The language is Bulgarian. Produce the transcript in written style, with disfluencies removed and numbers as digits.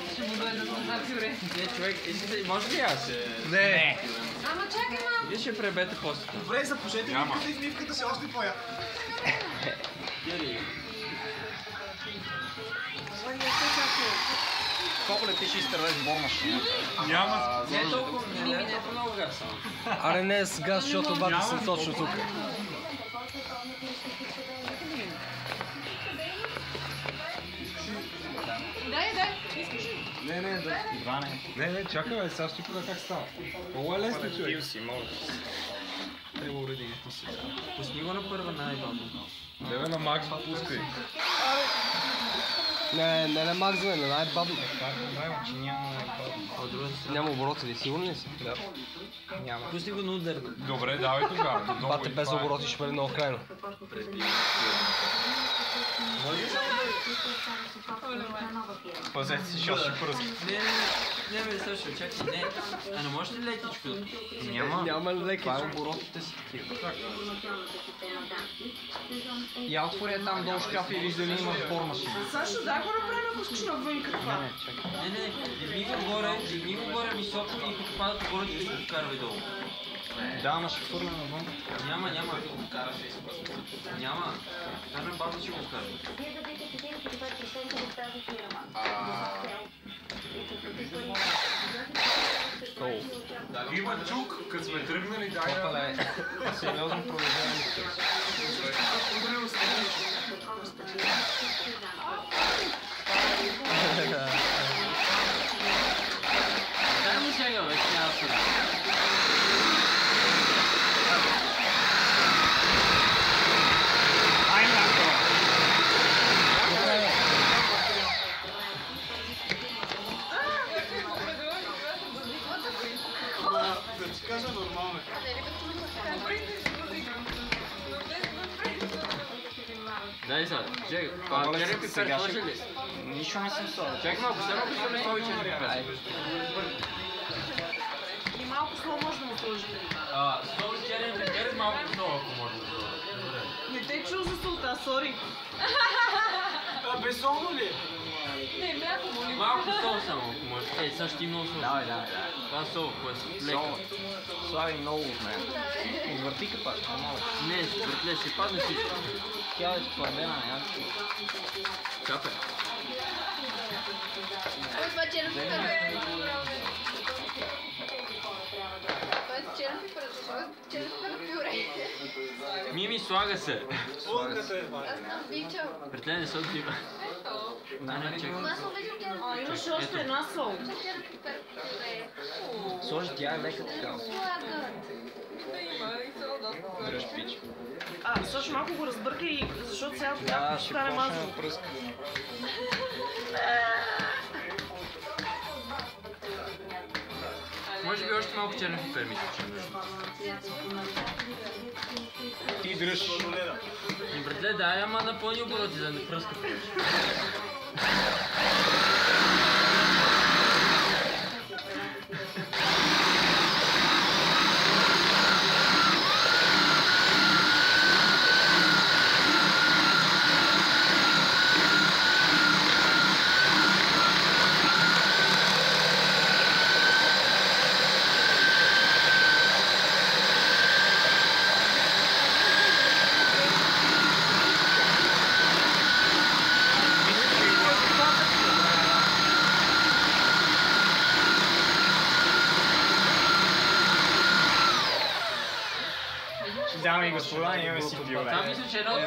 после ще му дойде на пюре. Не, човек, може ли аз? Не. Ама чакай малко. Вие ще пребете после. Добре, запушете мивката и в мивката ще още по-я. Гери. Колко ли ти ще изтървеш бормашина? Няма. Не е толкова много газ. Аре не с газ, защото обаче съм точно тук. Дай. Искаш ли? Не, чакай, бе, сега ще ти как става. Много е лесно, човек. си, можеш. Не го уреди. Пусни го на първа най-бавно. Леве на Макс го пускай. Не на Макс, на най-бавно. От другата страна. Няма обороти ли? Сигурни ли си? Да. Няма. Пусни го на ударно. Добре, давай тогава. Бате без обороти ще бъде много крайно. Може ли само Пазете си, защото ще пръска. Не, бе, също, чакай, не. А не можеш ли лекичко? Няма лекичко. Това е оборотите си такива. Я отворя там долу шкафа и вижда ли има бормашина. Сашо, дай го направим, ако искаш навън каква. Не, дигни го горе високо и като падат оборотите ще го вкарвай долу. Да, ама ще хвърля навън. Няма. Карна баба ще го вкарва. Има чук, като сме тръгнали, дай да... Попале, сериозно продължаваме. Дай му сега, бе, няма съда. Да ти кажа нормално. Дай сега, чакай. Черен пипер сложи ли? Нищо не съм сложил. Чакай малко, само ако сложи черен пипер. И малко сло може да му сложите. Сложи черен пипер, малко долу, ако може да сложи. Не те чул за солта, сори. Безсолно ли? Не, мляко моли. Малко сол само, ако може. Сега ще ти много сол. Давай. Това сол, което е лека. Слави много от мен. Извърти пак, малко. Не, братле, ще падне всичко. Тя е твърдена, няма. Капе. Това е черен пипер. Това е черен пипер, черен пипер пюре. Мими, слага се. Лънката е, бай. Аз съм обичам. Братле, не се отбива. Не, чакай. Аз обичам черен А, имаш още една сол. черен пипер пюре. Сложи, тя е лека така. Слагат. Дръж пич. Също малко го разбъркай, защото сега Да, ще ще стане почне мазно. да пръска. Може би още малко черен пипер мисля, че нужно. Ти дръж. И братле, дай, ама напълни обороти, да не пръска повече. Дами и господа, имаме си пюре. Това мисля, че е едно от